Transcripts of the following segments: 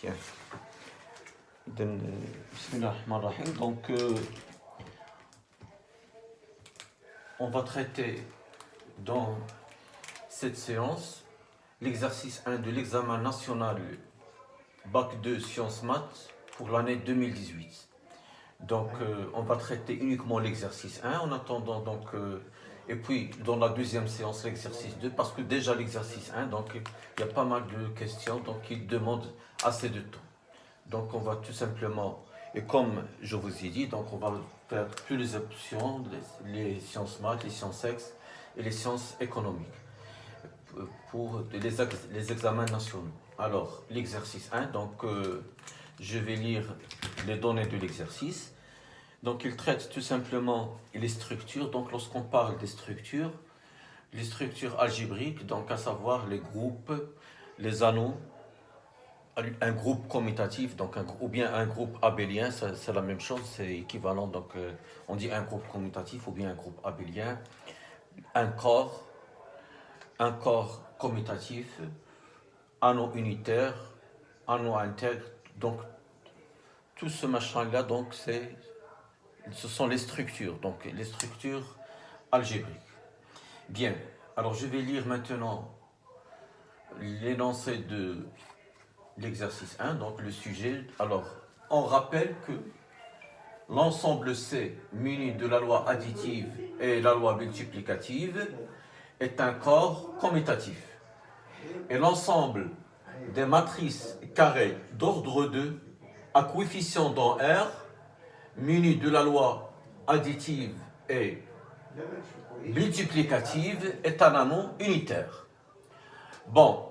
Tiens. Bismillahirrahmanirrahim. Donc, on va traiter dans cette séance l'exercice 1 de l'examen national Bac 2 Sciences Maths pour l'année 2018. Donc, on va traiter uniquement l'exercice 1 en attendant donc... et puis, dans la deuxième séance, l'exercice 2, parce que déjà l'exercice 1, donc, il y a pas mal de questions, donc, il demande assez de temps. Donc, on va tout simplement, et comme je vous ai dit, donc, on va faire toutes les options, les sciences maths, les sciences ex et les sciences économiques pour les examens nationaux. Alors, l'exercice 1, donc, je vais lire les données de l'exercice. Donc, il traite tout simplement les structures. Donc, lorsqu'on parle des structures, les structures algébriques, donc à savoir les groupes, les anneaux, un groupe commutatif, donc ou bien un groupe abélien, c'est la même chose, c'est équivalent. Donc, on dit un groupe commutatif ou bien un groupe abélien, un corps commutatif, anneau unitaire, anneau intègre. Donc, tout ce machin-là, donc ce sont les structures, donc les structures algébriques. Bien, alors je vais lire maintenant l'énoncé de l'exercice 1, donc le sujet. Alors, on rappelle que l'ensemble C muni de la loi additive et la loi multiplicative est un corps commutatif. Et l'ensemble des matrices carrées d'ordre 2 à coefficient dans R muni de la loi additive et multiplicative est un anneau unitaire. Bon,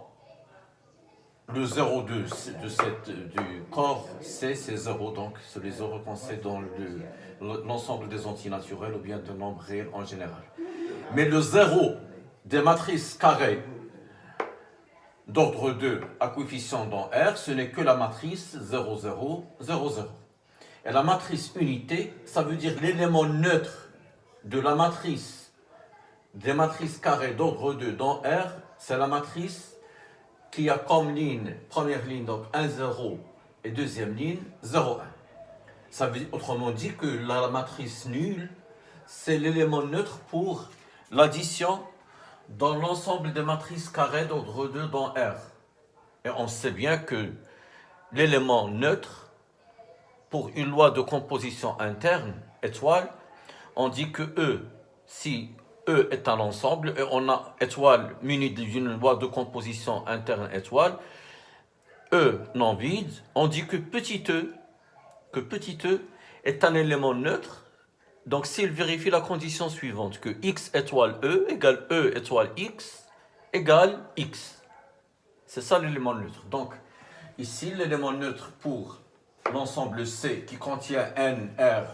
le 0,2 du corps C, c'est 0, donc c'est les zéros qu'on sait dans l'ensemble des antinaturels ou bien de nombres réels en général. Mais le 0 des matrices carrées d'ordre 2 à coefficient dans R, ce n'est que la matrice 0, 0, 0, 0. Et la matrice unité, ça veut dire l'élément neutre de la matrice, des matrices carrées d'ordre 2 dans R, c'est la matrice qui a comme ligne, première ligne, donc 1, 0, et deuxième ligne, 0, 1. Ça veut dire, autrement dit, que la matrice nulle, c'est l'élément neutre pour l'addition dans l'ensemble des matrices carrées d'ordre 2 dans R. Et on sait bien que l'élément neutre, pour une loi de composition interne, étoile, on dit que E, si E est un ensemble, et on a étoile munie d'une loi de composition interne étoile, E non vide, on dit que petit e est un élément neutre. Donc s'il vérifie la condition suivante, que x étoile E étoile x égale x. C'est ça l'élément neutre. Donc ici, l'élément neutre pour l'ensemble C qui contient N, R,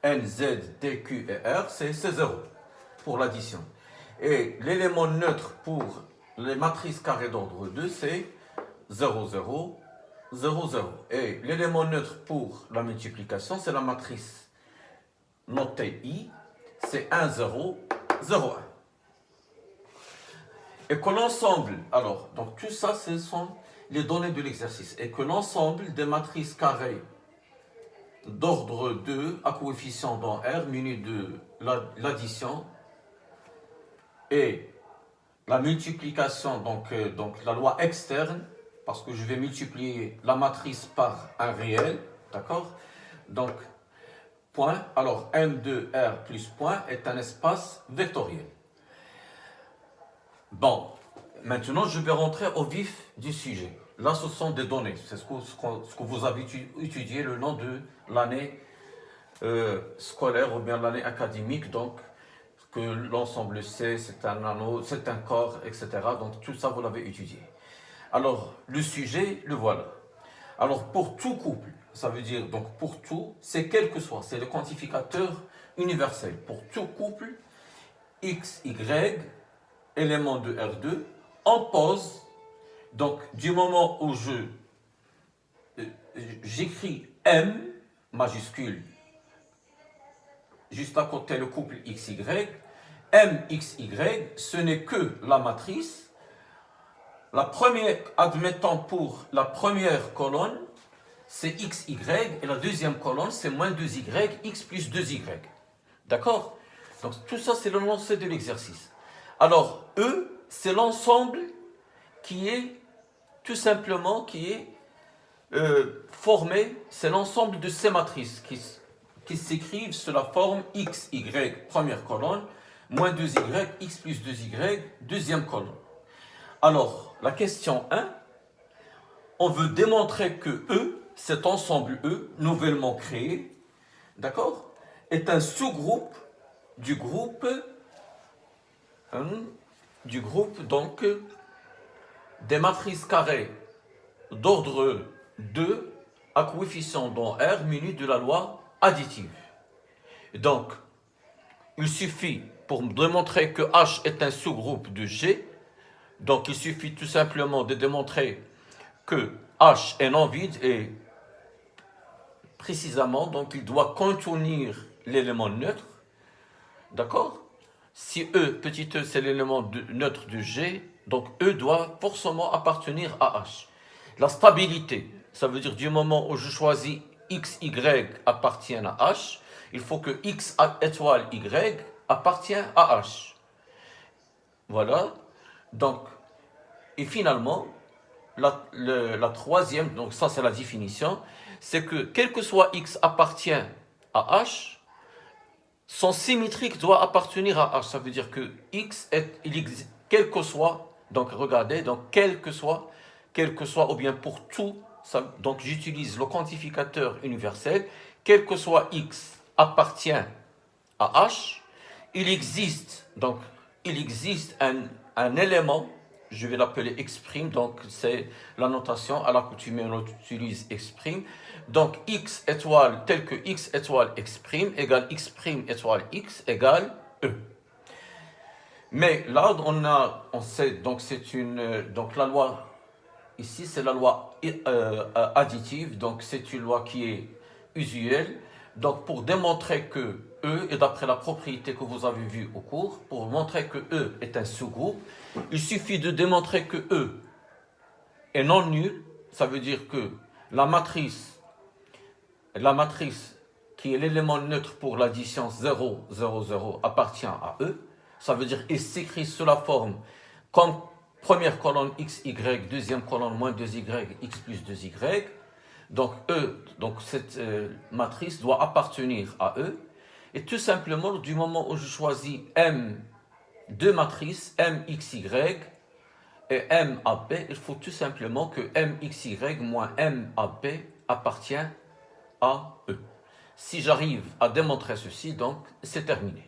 N, Z, D, Q et R, c'est 0 pour l'addition. Et l'élément neutre pour les matrices carrées d'ordre 2, c'est 0, 0, 0, 0. Et l'élément neutre pour la multiplication, c'est la matrice notée I, c'est 1, 0, 0, 1. Et que l'ensemble, alors, donc tout ça, ce sont les données de l'exercice, et que l'ensemble des matrices carrées d'ordre 2 à coefficient dans R, munies de l'addition et la multiplication, donc la loi externe, parce que je vais multiplier la matrice par un réel, d'accord? Donc, point, alors M2R plus point est un espace vectoriel. Bon, maintenant je vais rentrer au vif du sujet. Là, ce sont des données, c'est ce que vous avez étudié le long de l'année scolaire ou bien l'année académique, donc que l'ensemble C, c'est un anneau, c'est un corps, etc. Donc tout ça, vous l'avez étudié. Alors, le sujet, le voilà. Alors, pour tout couple, ça veut dire, donc pour tout, c'est quel que soit, c'est le quantificateur universel. Pour tout couple, x, y, élément de R2, on pose, donc du moment où j'écris M, majuscule, juste à côté le couple XY, MXY, ce n'est que la matrice La première, admettons pour la première colonne, c'est xy, et la deuxième colonne, c'est moins 2y, x plus 2y. D'accord? Donc tout ça, c'est le lancé de l'exercice. Alors, E, c'est l'ensemble qui est, tout simplement, qui est formé, c'est l'ensemble de ces matrices qui s'écrivent sous la forme x, y, première colonne, moins 2y, x plus 2y, deuxième colonne. Alors, la question 1, on veut démontrer que E, cet ensemble E, nouvellement créé, d'accord, est un sous-groupe du groupe donc des matrices carrées d'ordre 2 à coefficient dans R muni de la loi additive. Donc, il suffit, pour démontrer que H est un sous-groupe de G, donc il suffit tout simplement de démontrer que H est non vide et précisément, donc il doit contenir l'élément neutre, d'accord? Si E, petit e, c'est l'élément neutre de G, donc E doit forcément appartenir à H. La stabilité, ça veut dire du moment où je choisis X, Y appartiennent à H, il faut que X étoile Y appartient à H. Voilà. Donc, et finalement, la troisième, donc ça c'est la définition, c'est que quel que soit X appartient à H, son symétrique doit appartenir à H. Ça veut dire que X est, quel que soit, donc regardez, donc quel que soit, ou bien pour tout, ça, donc j'utilise le quantificateur universel, quel que soit X appartient à H, il existe un élément, je vais l'appeler X', donc c'est la notation à l'accoutumée, on utilise X'. Donc X étoile tel que X étoile X' égale X' étoile X égale E. Mais là, on sait, donc c'est donc la loi, ici c'est la loi additive, donc c'est une loi qui est usuelle. Donc pour démontrer que E, et d'après la propriété que vous avez vue au cours, pour montrer que E est un sous-groupe, il suffit de démontrer que E est non nul, ça veut dire que la matrice qui est l'élément neutre pour l'addition 0, 0, 0 appartient à E, ça veut dire qu'il s'écrit sous la forme comme première colonne x, y, deuxième colonne moins 2y, x plus 2y. Donc E, donc cette matrice doit appartenir à E. Et tout simplement, du moment où je choisis M, deux matrices, M, x, y et M, A, B, il faut tout simplement que M, x, y moins M, A, B appartient à E. Si j'arrive à démontrer ceci, donc c'est terminé.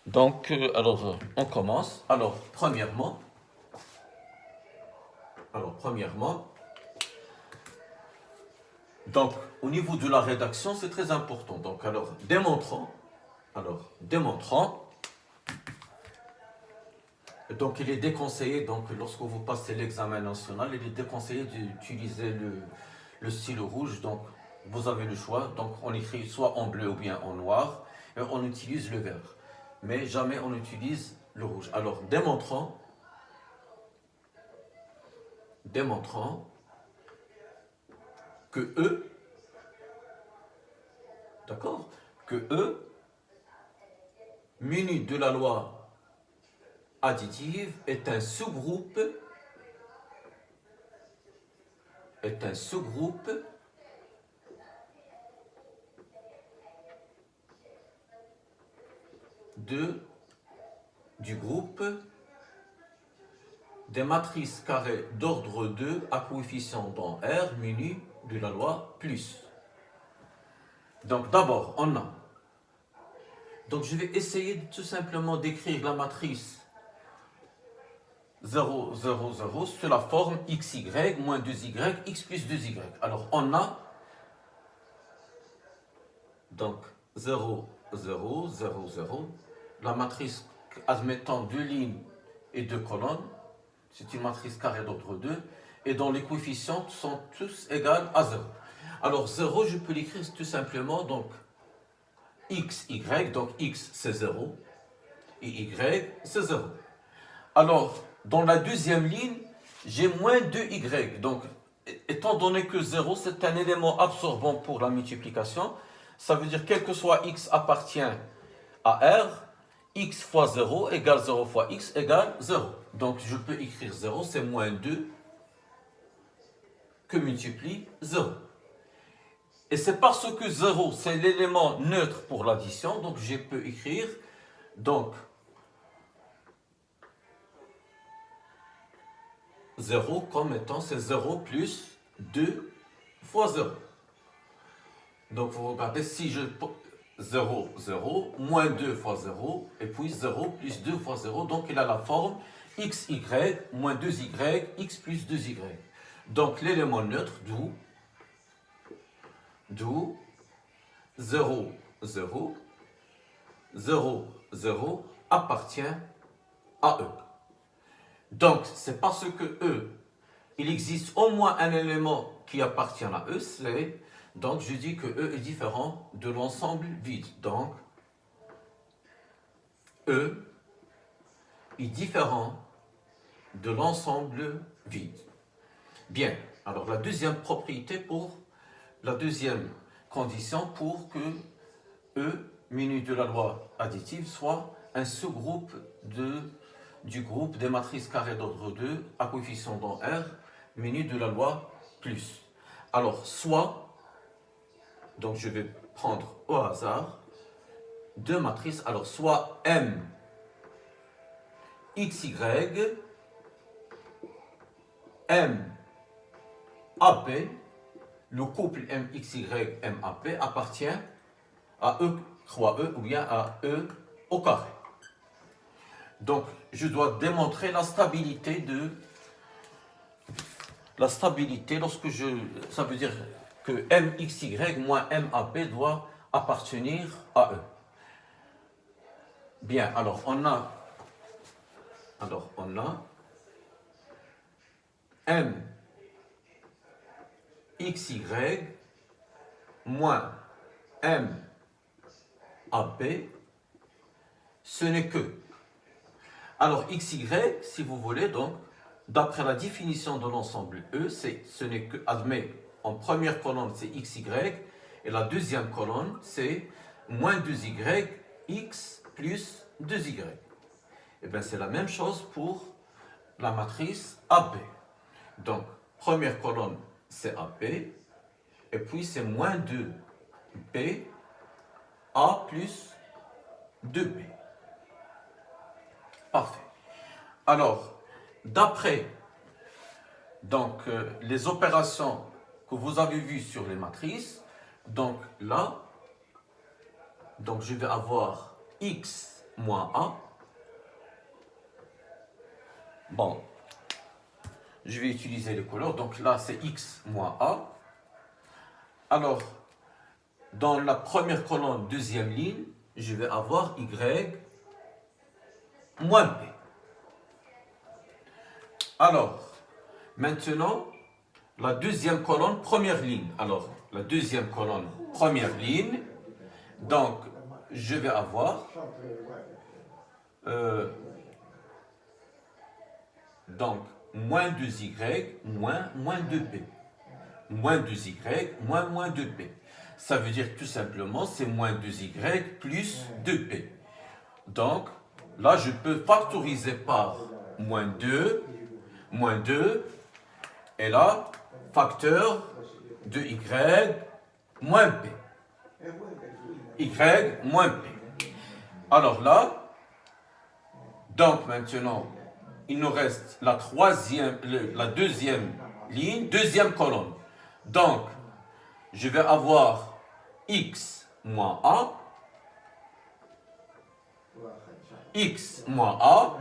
Donc, alors, on commence. Alors, premièrement, donc, au niveau de la rédaction, c'est très important. Donc, alors, démontrons. Donc, il est déconseillé, donc, lorsque vous passez l'examen national, il est déconseillé d'utiliser le stylo rouge. Donc, vous avez le choix. Donc, on écrit soit en bleu ou bien en noir. Et on utilise le vert. Mais jamais on utilise le rouge. Alors, démontrons que E, d'accord, que E, muni de la loi additive, est un sous-groupe du groupe des matrices carrées d'ordre 2 à coefficient dans R muni de la loi plus. Donc d'abord, on a. Donc je vais essayer tout simplement d'écrire la matrice 0, 0, 0 sur la forme xy moins 2y, x plus 2y. Alors on a donc 0, 0, 0, 0. La matrice admettant deux lignes et deux colonnes, c'est une matrice carrée d'ordre 2, et dont les coefficients sont tous égaux à 0. Alors 0, je peux l'écrire tout simplement, donc x, y, donc x c'est 0, et y c'est 0. Alors, dans la deuxième ligne, j'ai moins 2y. Donc, étant donné que 0, c'est un élément absorbant pour la multiplication, ça veut dire quel que soit x appartient à R, x fois 0 égale 0 fois x égale 0. Donc, je peux écrire 0, c'est moins 2 que multiplie 0. Et c'est parce que 0, c'est l'élément neutre pour l'addition, donc je peux écrire, donc, 0 comme étant, c'est 0 plus 2 fois 0. Donc, vous regardez, si je... 0, 0, moins 2 fois 0, et puis 0 plus 2 fois 0, donc il a la forme xy moins 2y, x plus 2y. Donc, l'élément neutre, d'où 0, 0, 0, 0 appartient à E. Donc, c'est parce que E, il existe au moins un élément qui appartient à E, donc je dis que E est différent de l'ensemble vide. Donc, E est différent de l'ensemble vide. Bien, alors la deuxième propriété la deuxième condition pour que E, muni de la loi additive, soit un sous-groupe du groupe des matrices carrées d'ordre 2 à coefficient dans R, muni de la loi plus. Alors, soit, donc je vais prendre au hasard deux matrices, alors soit M XY, M AP, le couple MXY, MAP appartient à E croix E ou bien à E au carré. Donc, je dois démontrer la stabilité lorsque ça veut dire que MXY moins MAP doit appartenir à E. Bien, alors on a MXY moins MAP, ce n'est que. Alors, XY, si vous voulez, donc, d'après la définition de l'ensemble E, ce n'est que, admet, en première colonne, c'est XY, et la deuxième colonne, c'est moins 2Y, X plus 2Y. Et bien, c'est la même chose pour la matrice AB. Donc, première colonne, c'est AP, et puis c'est moins 2B, A plus 2B. Parfait. Alors, d'après les opérations que vous avez vues sur les matrices, donc là, donc je vais avoir X moins A. Bon, je vais utiliser les couleurs. Donc là, c'est X moins A. Alors, dans la première colonne, deuxième ligne, je vais avoir Y moins P. Alors, maintenant, la deuxième colonne, première ligne. Alors, la deuxième colonne, première ligne. Donc, je vais avoir donc moins 2Y moins 2P. Moins 2Y moins 2P. Ça veut dire tout simplement, c'est moins 2Y plus 2P. Donc, là, je peux factoriser par moins 2, et là, facteur de Y moins P. Y moins P. Alors là, donc maintenant, il nous reste la deuxième ligne, deuxième colonne. Donc, je vais avoir X moins A, X moins A,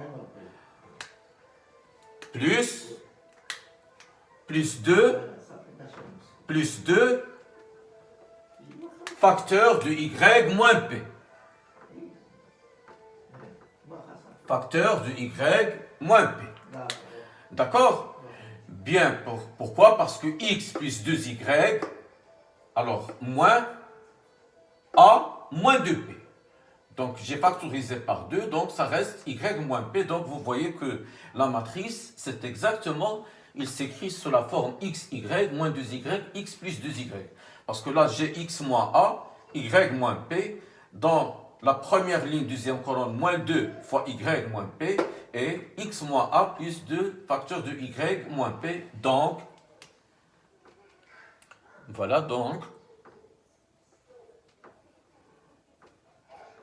plus 2, facteur de Y moins P. Facteur de Y moins P. D'accord? Bien, pourquoi? Parce que X plus 2Y, alors moins A moins 2P. Donc, j'ai factorisé par 2, donc ça reste y moins p. Donc, vous voyez que la matrice, c'est exactement, il s'écrit sous la forme xy moins 2y, x plus 2y. Parce que là, j'ai x moins a, y moins p. Dans la première ligne, deuxième colonne, moins 2 fois y moins p. Et x moins a plus 2 facteur de y moins p. Donc, voilà donc,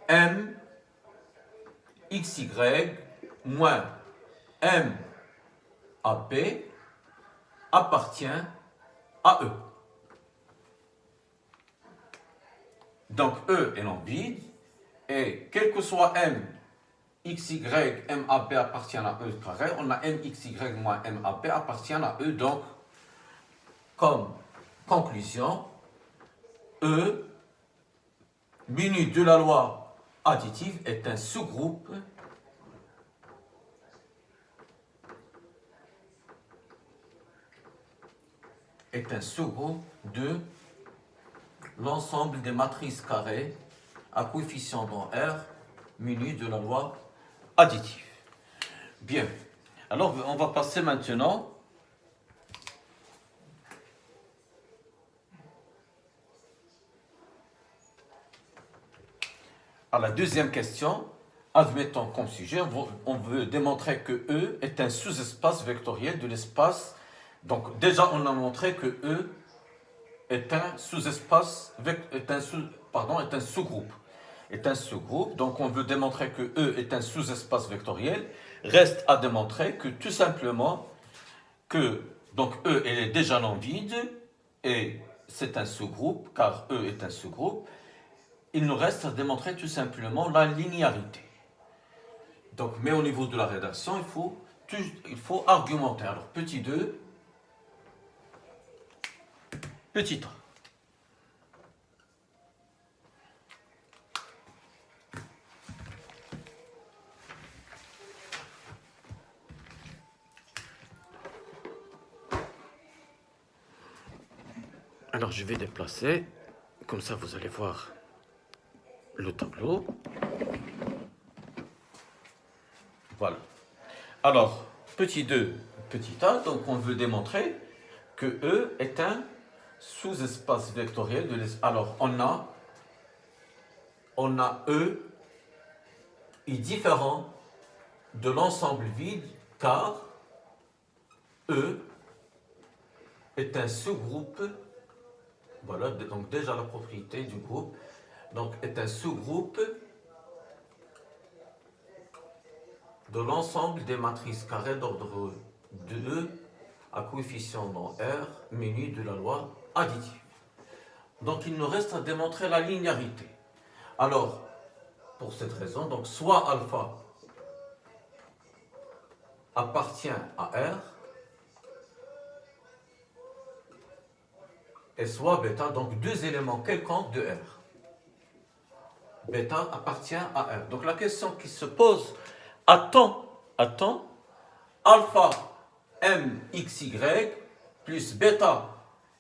m xy moins m ap appartient à E. Donc E est non vide, et quel que soit m xy m ap appartient à E carré, on a m xy moins m ap appartient à E. Donc, comme conclusion, E, muni de la loi additive, est un sous-groupe de l'ensemble des matrices carrées à coefficient dans R munies de la loi additive. Bien. Alors, on va passer maintenant à la deuxième question. Admettons comme sujet, on veut démontrer que E est un sous-espace vectoriel de l'espace. Donc, déjà, on a montré que E est un sous-espace, est un sous-groupe. Est un sous-groupe, donc on veut démontrer que E est un sous-espace vectoriel. Reste à démontrer que tout simplement, que donc E elle est déjà non vide, et c'est un sous-groupe, car E est un sous-groupe. Il nous reste à démontrer tout simplement la linéarité. Donc, mais au niveau de la rédaction, il faut argumenter. Alors, petit 2, petit 1. Alors, je vais déplacer, comme ça vous allez voir le tableau. Voilà. Alors, petit 2, petit a, donc on veut démontrer que E est un sous-espace vectoriel de l'espace. Alors, on a E est différent de l'ensemble vide, car E est un sous-groupe. Voilà, donc déjà la propriété du groupe. Donc, est un sous-groupe de l'ensemble des matrices carrées d'ordre 2 à coefficient dans R munies de la loi additive. Donc, il nous reste à démontrer la linéarité. Alors, pour cette raison, donc soit alpha appartient à R, et soit bêta, donc deux éléments quelconques de R. Bêta appartient à R. Donc la question qui se pose, attends, alpha mxy plus bêta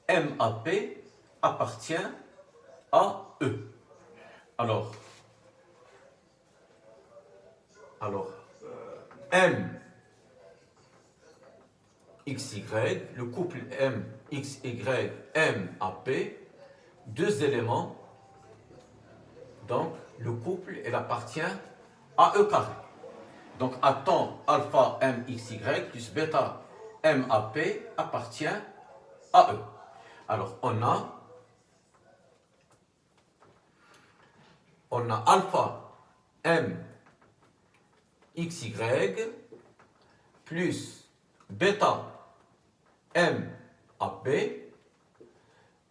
map appartient à E. Alors M xy, le couple M xy map, deux éléments, donc le couple il appartient à E carré. Donc attends alpha mxy plus bêta map appartient à E. Alors on a alpha mxy plus bêta map,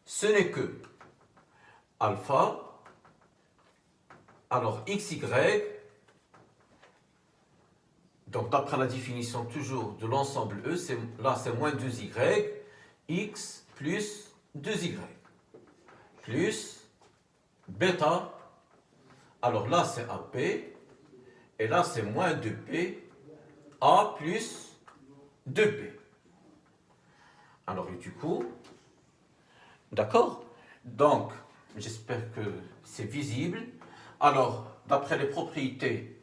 ce n'est que alpha, alors xy, donc d'après la définition toujours de l'ensemble E, là c'est moins 2y, x plus 2y, plus bêta, alors là c'est AP, et là c'est moins 2p, A plus 2p. Alors et du coup, d'accord? Donc, j'espère que c'est visible. Alors, d'après les propriétés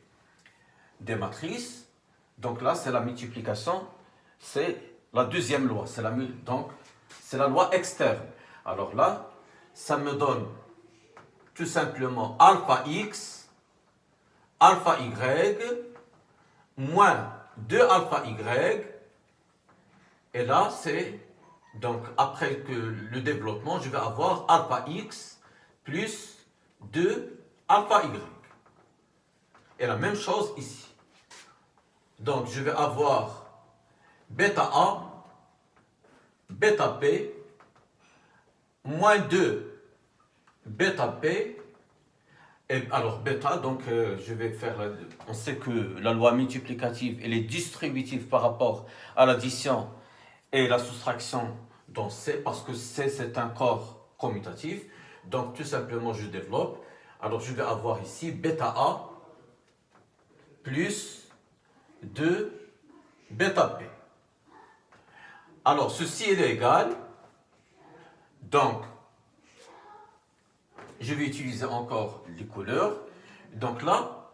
des matrices, donc là, c'est la multiplication, c'est la deuxième loi, donc c'est la loi externe. Alors là, ça me donne tout simplement alpha x, alpha y, moins 2 alpha y, et là, c'est, donc après que le développement, je vais avoir alpha x plus 2 alpha y. Et la même chose ici. Donc, je vais avoir bêta A, bêta P, moins 2 bêta P. Et alors, bêta, donc, je vais faire... on sait que la loi multiplicative, elle est distributive par rapport à l'addition et la soustraction dans C, parce que C, c'est un corps commutatif. Donc, tout simplement, je développe. Alors, je vais avoir ici bêta A plus 2 bêta P. Alors, ceci est égal. Donc, je vais utiliser encore les couleurs. Donc là,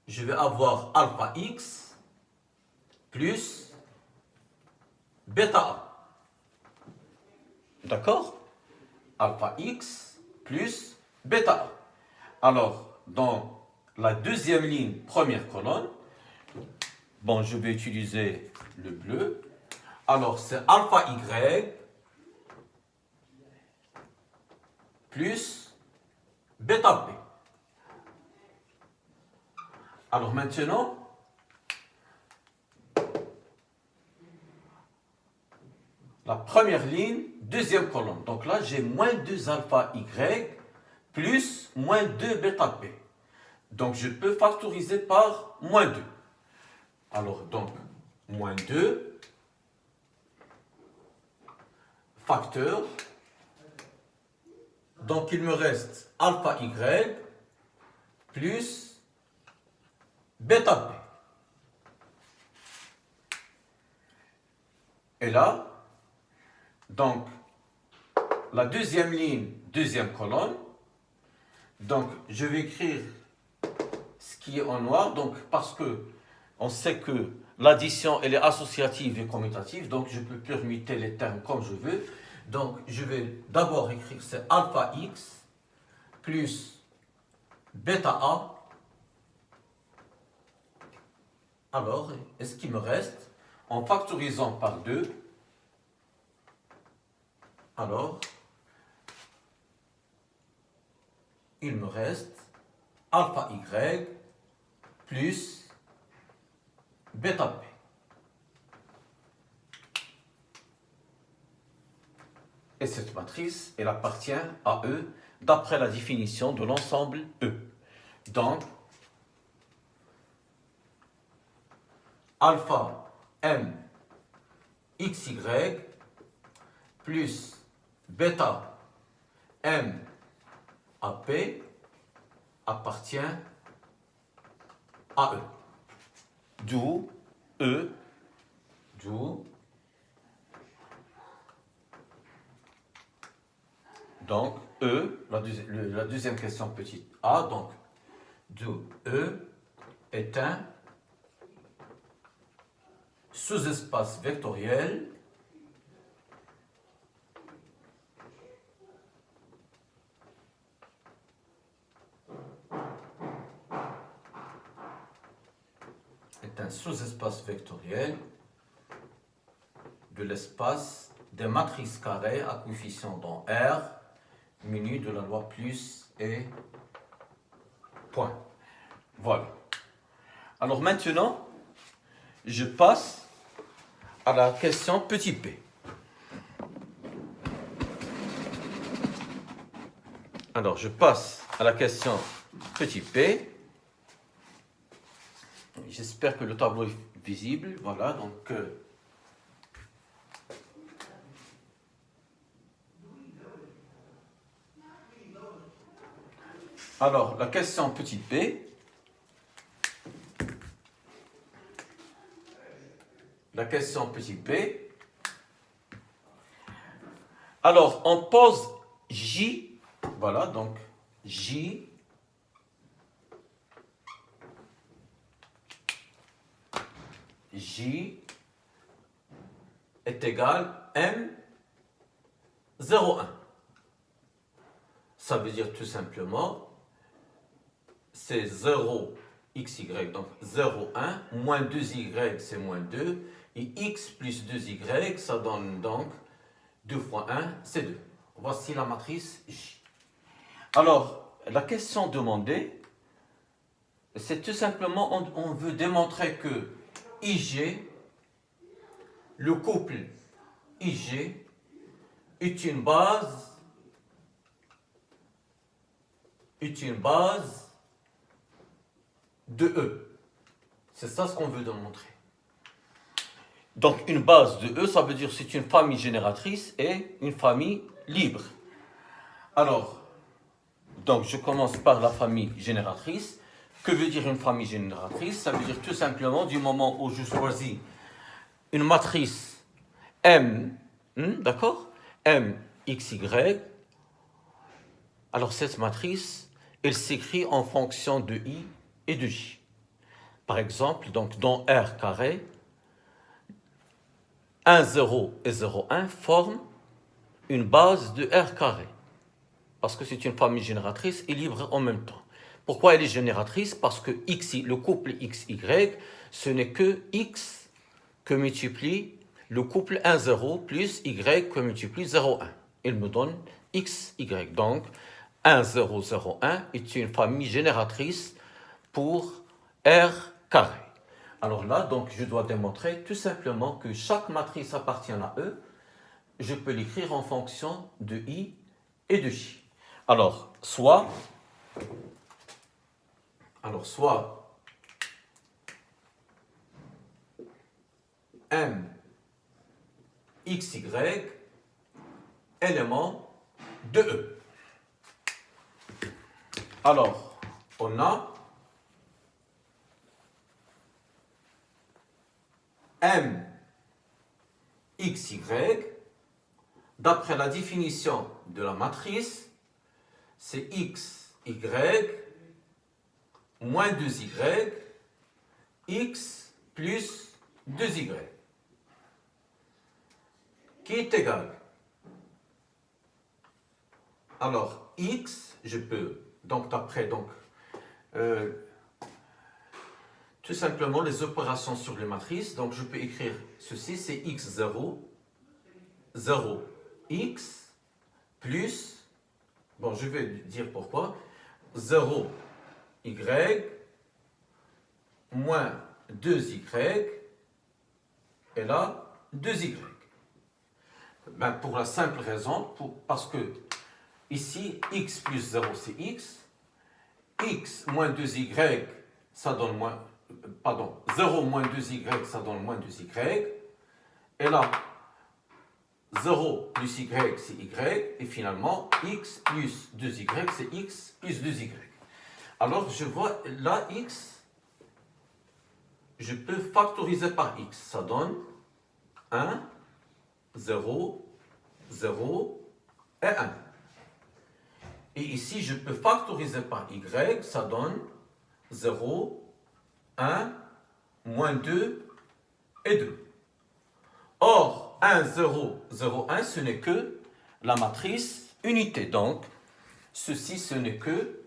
je vais avoir alpha x plus bêta A. D'accord? Alpha x plus bêta A. Alors, dans la deuxième ligne, première colonne, bon, je vais utiliser le bleu. Alors, c'est alpha y plus bêta P. Alors maintenant, la première ligne, deuxième colonne. Donc là, j'ai moins 2 alpha y plus moins 2 bêta P. Donc je peux factoriser par moins 2. Alors donc, moins 2, facteur. Donc il me reste alpha y plus bêta P. Et là, donc, la deuxième ligne, deuxième colonne. Donc, je vais écrire ce qui est en noir. Donc, parce que on sait que l'addition, elle est associative et commutative. Donc, je peux permuter les termes comme je veux. Donc, je vais d'abord écrire c'est alpha x plus bêta A. Alors, et ce qui me reste, en factorisant par 2, alors, il me reste alpha y plus bêta P. Et cette matrice, elle appartient à E d'après la définition de l'ensemble E. Donc, alpha m xy plus bêta m ap appartient à E. D'où E, d'où donc E, la deuxième question petite a, donc d'où E est un sous-espace vectoriel de l'espace des matrices carrées à coefficient dans R, menu de la loi plus et point. Voilà. Alors maintenant, je passe à la question petit p. Alors, je passe à la question petit p. J'espère que le tableau est visible. Voilà, donc... alors, la question petit p. La question petit p. Alors, on pose J. Voilà, donc J J est égal M01. Ça veut dire tout simplement, c'est 0 xy, donc 0, 1, moins 2y, c'est moins 2, et x plus 2y, ça donne donc 2 fois 1, c'est 2. Voici la matrice J. Alors, la question demandée, c'est tout simplement, on veut démontrer que IJ, le couple IJ, est une base de E. C'est ça ce qu'on veut démontrer. Donc une base de E, ça veut dire c'est une famille génératrice et une famille libre. Alors, donc je commence par la famille génératrice. Que veut dire une famille génératrice? Ça veut dire tout simplement du moment où je choisis une matrice M, d'accord? M, X, Y. Alors cette matrice, elle s'écrit en fonction de I et de J. Par exemple, donc dans R carré, 1, 0 et 0, 1 forment une base de R carré. Parce que c'est une famille génératrice et libre en même temps. Pourquoi elle est génératrice? Parce que X, le couple XY, ce n'est que X que multiplie le couple 1, 0 plus Y que multiplie 0, 1. Il me donne XY. Donc, 1, 0, 0, 1 est une famille génératrice pour R carré. Alors là, donc, je dois démontrer tout simplement que chaque matrice appartient à E. Je peux l'écrire en fonction de I et de J. Alors, soit M, X, Y, élément de E. Alors, on a M, X, Y, d'après la définition de la matrice, c'est X, Y, moins 2Y, X plus 2Y, qui est égal. Alors, X, je peux, donc d'après, tout simplement les opérations sur les matrices, donc je peux écrire ceci, c'est X0, 0, X, plus, bon, je vais dire pourquoi, 0, Y, moins 2Y, et là, 2Y. Ben, pour la simple raison, parce que ici, X plus 0, c'est X, X moins 2Y, ça donne moins, pardon, 0 moins 2Y, ça donne moins 2Y, et là, 0 plus Y, c'est Y, et finalement, X plus 2Y, c'est X plus 2Y. Alors, je vois là, X, je peux factoriser par X. Ça donne 1, 0, 0 et 1. Et ici, je peux factoriser par Y. Ça donne 0, 1, moins 2 et 2. Or, 1, 0, 0, 1, ce n'est que la matrice unité. Donc, ceci, ce n'est que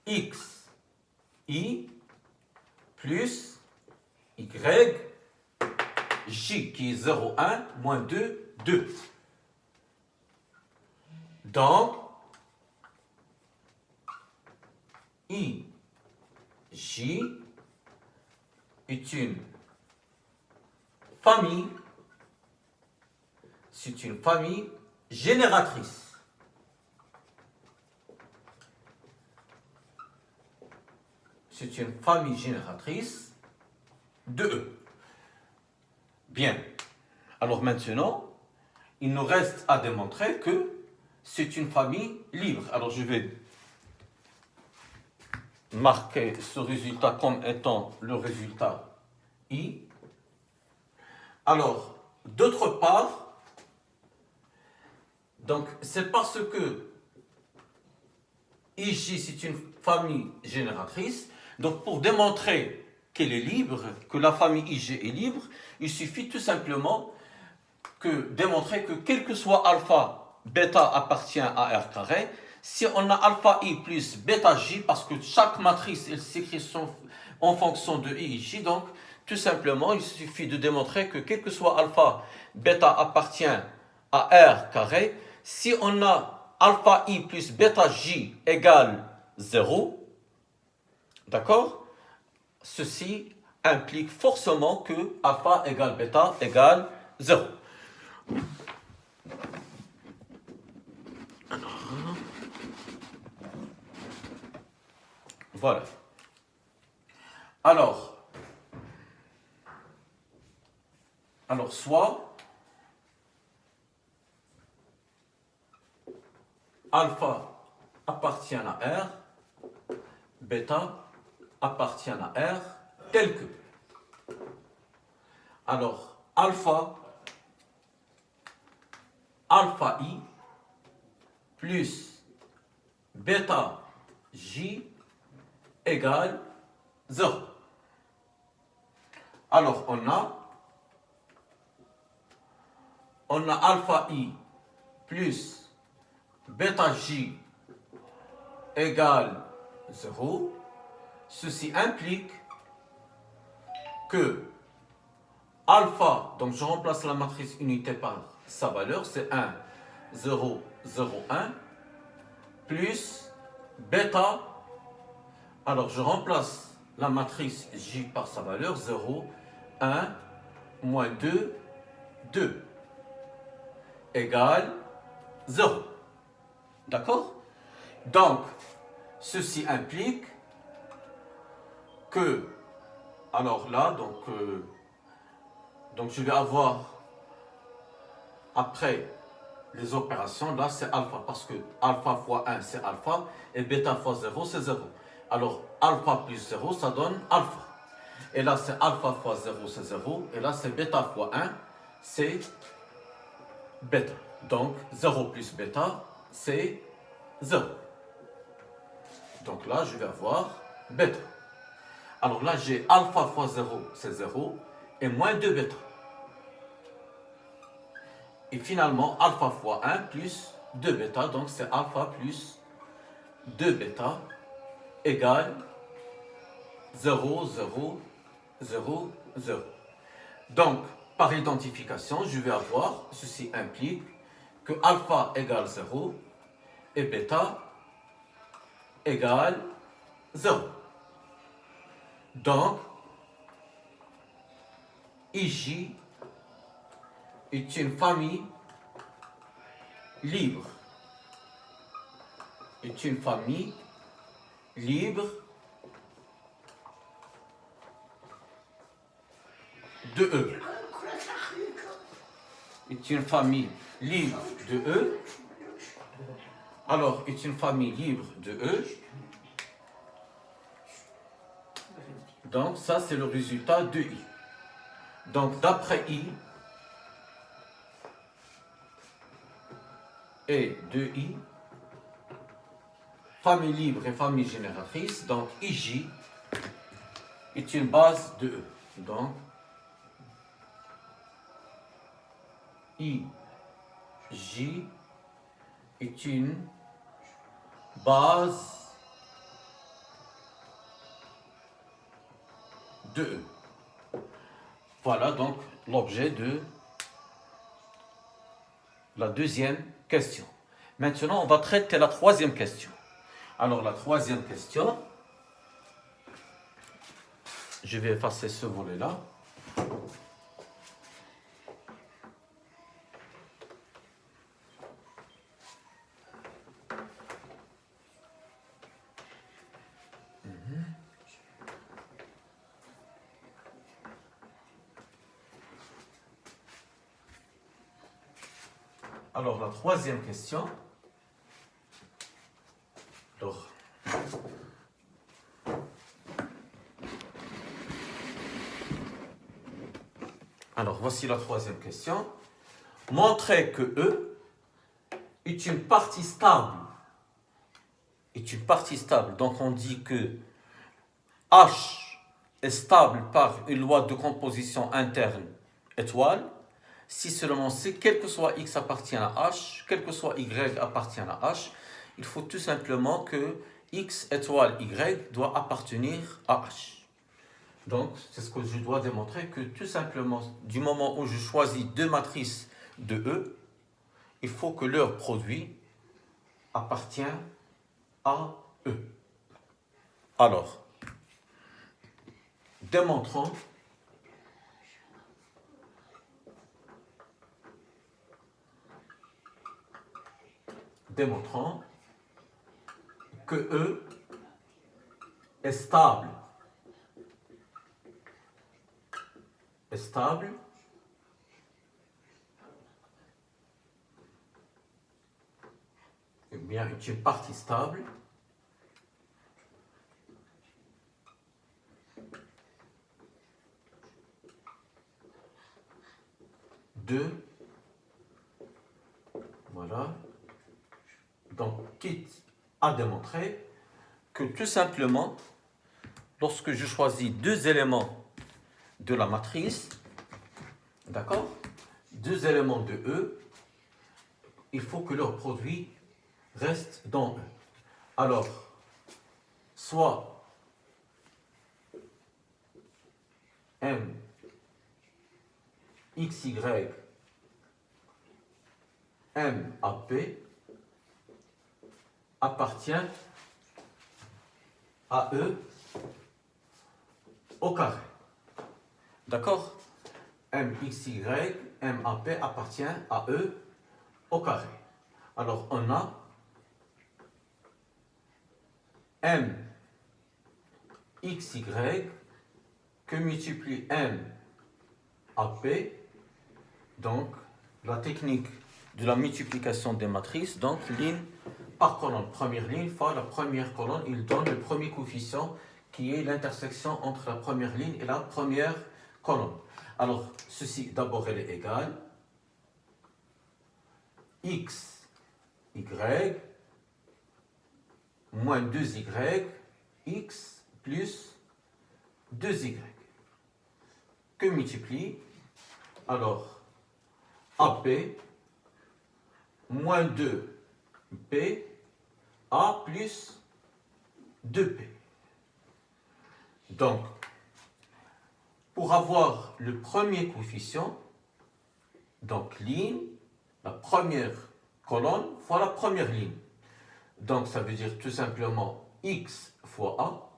X, I, plus Y, J, qui est 0, 1, moins 2, 2. Donc, I, J est une famille, c'est une famille génératrice. C'est une famille génératrice de E. Bien. Alors maintenant, il nous reste à démontrer que c'est une famille libre. Alors je vais marquer ce résultat comme étant le résultat I. Alors, d'autre part, donc c'est parce que IJ c'est une famille génératrice. Donc pour démontrer qu'elle est libre, que la famille IG est libre, il suffit tout simplement que démontrer que quel que soit alpha, bêta appartient à R carré. Si on a alpha I plus bêta J, parce que chaque matrice elle s'écrit en fonction de I et J, donc tout simplement il suffit de démontrer que quel que soit alpha, bêta appartient à R carré. Si on a alpha I plus bêta J égale 0, d'accord? Ceci implique forcément que alpha égale bêta égale 0. Voilà. Alors, soit alpha appartient à R, bêta appartient à R, tel que. Alors, alpha I plus bêta J égale 0. Alors, on a alpha I plus bêta J égale 0. Ceci implique que alpha, donc je remplace la matrice unité par sa valeur, c'est 1, 0, 0, 1, plus bêta, alors je remplace la matrice J par sa valeur, 0, 1, moins 2, 2, égale 0. D'accord? Donc, ceci implique que, alors là, donc je vais avoir, après les opérations, là c'est alpha, parce que alpha fois 1 c'est alpha, et bêta fois 0 c'est 0. Alors alpha plus 0 ça donne alpha. Et là c'est alpha fois 0 c'est 0, et là c'est bêta fois 1 c'est bêta. Donc 0 plus bêta c'est 0. Donc là je vais avoir bêta. Alors là j'ai alpha fois 0 c'est 0, et moins 2 bêta. Et finalement, alpha fois 1 plus 2 bêta, donc c'est alpha plus 2 bêta égale 0, 0, 0, 0. Donc, par identification, je vais avoir, ceci implique que alpha égale 0 et bêta égale 0. Donc, IJ est une famille libre. Est une famille libre de E. Est une famille libre de E. Alors, est une famille libre de E. Donc, ça, c'est le résultat de I. Donc, d'après I, et de I, famille libre et famille génératrice, donc IJ est une base de E. Donc, IJ est une base de E. Voilà donc l'objet de la deuxième question. Maintenant, on va traiter la troisième question. Alors, la troisième question, je vais effacer ce volet-là. Alors, la troisième question. Alors, voici la troisième question. Montrez que E est une partie stable. Est une partie stable. Donc, on dit que H est stable par une loi de composition interne étoile, si seulement si, quel que soit x appartient à h, quel que soit y appartient à h, il faut tout simplement que x étoile y doit appartenir à h. Donc, c'est ce que je dois démontrer, que tout simplement, du moment où je choisis deux matrices de E, il faut que leur produit appartient à E. Alors, démontrons que E est stable. Eh bien, une partie stable de, voilà, donc quitte à démontrer que tout simplement, lorsque je choisis deux éléments de la matrice, d'accord, deux éléments de E, il faut que leur produit reste dans E. Alors, soit M XY M à P appartient à E au carré. D'accord? MXY, MAP appartient à E au carré. Alors, on a MXY que multiplie M à P, donc la technique de la multiplication des matrices, donc ligne par colonne. Première ligne fois la première colonne, il donne le premier coefficient qui est l'intersection entre la première ligne et la première colonne. Alors, ceci, d'abord, elle est égale x, y, moins 2y, x plus 2y, que multiplie, alors, AP, moins 2P, A plus 2P. Donc, pour avoir le premier coefficient, donc ligne, la première colonne fois la première ligne. Donc, ça veut dire tout simplement x fois A.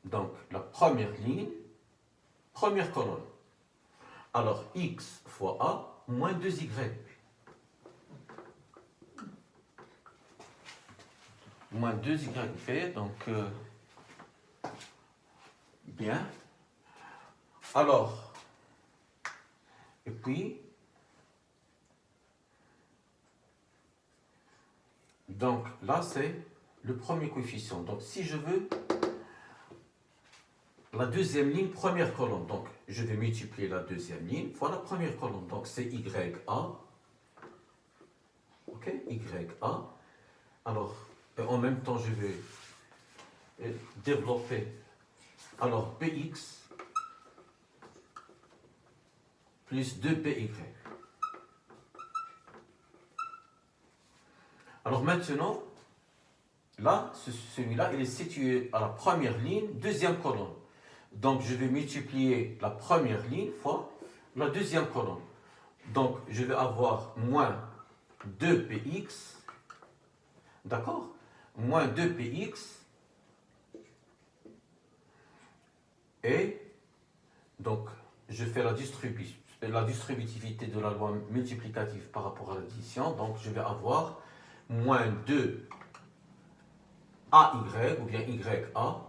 Donc, la première ligne, première colonne. Alors, x fois A moins 2y. Moins 2yp, donc, bien. Alors, et puis, donc là, c'est le premier coefficient. Donc, si je veux la deuxième ligne, première colonne, donc je vais multiplier la deuxième ligne fois la première colonne. Donc, c'est YA. OK? YA. Alors, en même temps, je vais développer. Alors, PX plus 2PY. Alors maintenant, là, celui-là, il est situé à la première ligne, deuxième colonne. Donc, je vais multiplier la première ligne fois la deuxième colonne. Donc, je vais avoir moins 2px, d'accord? Moins 2px, et donc, je fais la distributivité de la loi multiplicative par rapport à l'addition. Donc, je vais avoir moins 2 AY, ou bien YA,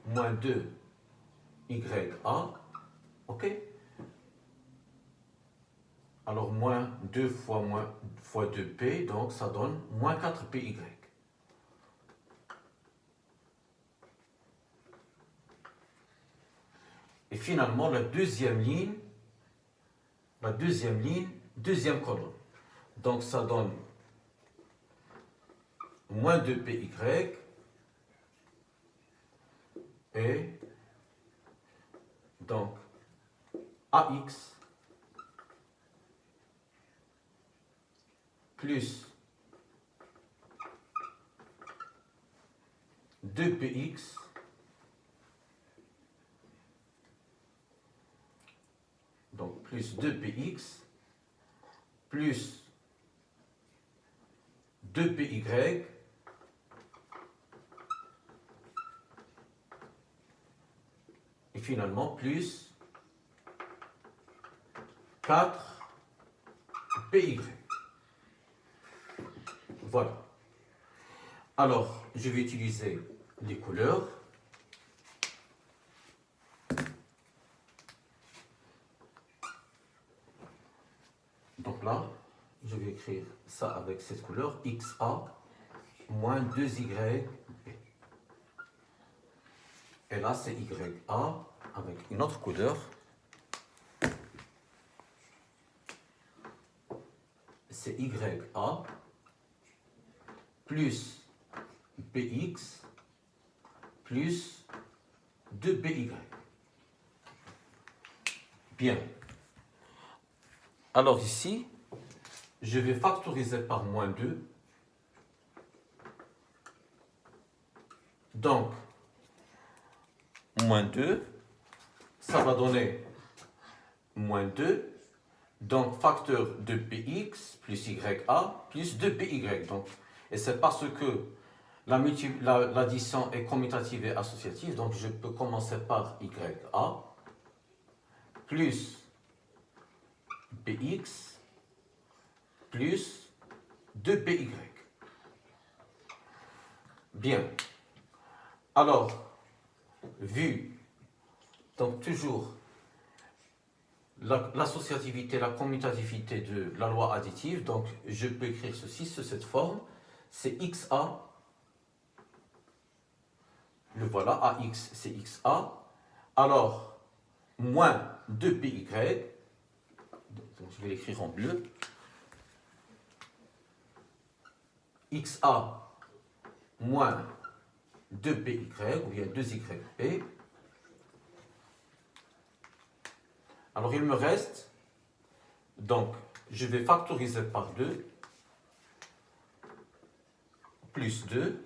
moins 2 YA, ok? Alors, moins 2 fois 2P, donc ça donne moins 4PY. Et finalement, la deuxième ligne, deuxième colonne. Donc, ça donne moins 2PY, est donc AX plus 2PX donc plus 2PX plus 2PY et finalement plus 4PY. Voilà. Alors, je vais utiliser les couleurs. Donc là, je vais écrire ça avec cette couleur, XA moins 2YB. Et là, c'est YA avec une autre couleur. C'est YA plus BX plus 2BY. Bien. Alors ici, je vais factoriser par moins 2. Donc, moins 2, ça va donner moins 2. Donc, facteur de BX plus YA plus 2BY. Donc, et c'est parce que l'addition est commutative et associative. Donc, je peux commencer par YA plus BX plus 2BY. Bien. Alors, vu, donc toujours, l'associativité, la commutativité de la loi additive, donc je peux écrire ceci sous cette forme, c'est XA, le voilà, AX c'est XA, alors moins 2PY, donc je vais l'écrire en bleu, XA moins 2PY ou bien 2YP. Alors il me reste, donc je vais factoriser par 2, plus 2,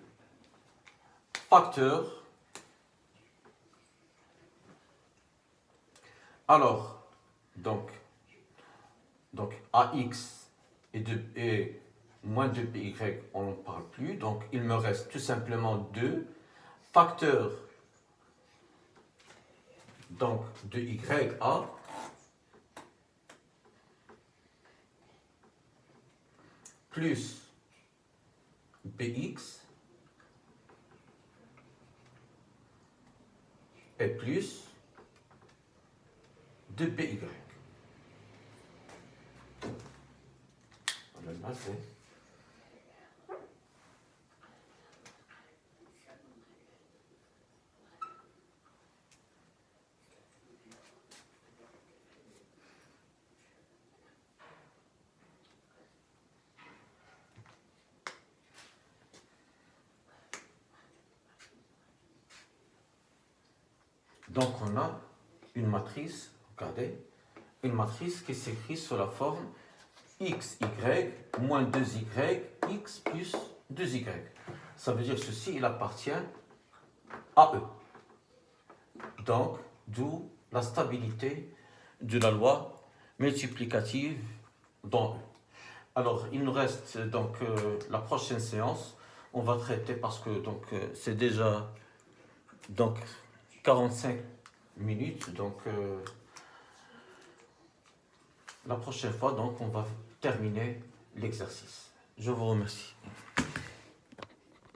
facteur. Alors, donc AX et moins 2PY, on ne parle plus, donc il me reste tout simplement 2, facteur donc de YA, plus BX et plus 2BY. Là, c'est... Donc on a une matrice, regardez, une matrice qui s'écrit sous la forme XY moins 2Y, X plus 2Y. Ça veut dire que ceci, il appartient à E. Donc, d'où la stabilité de la loi multiplicative dans E. Alors, il nous reste donc la prochaine séance. On va traiter parce que c'est déjà 45 minutes. Donc, la prochaine fois, on va terminer l'exercice. Je vous remercie.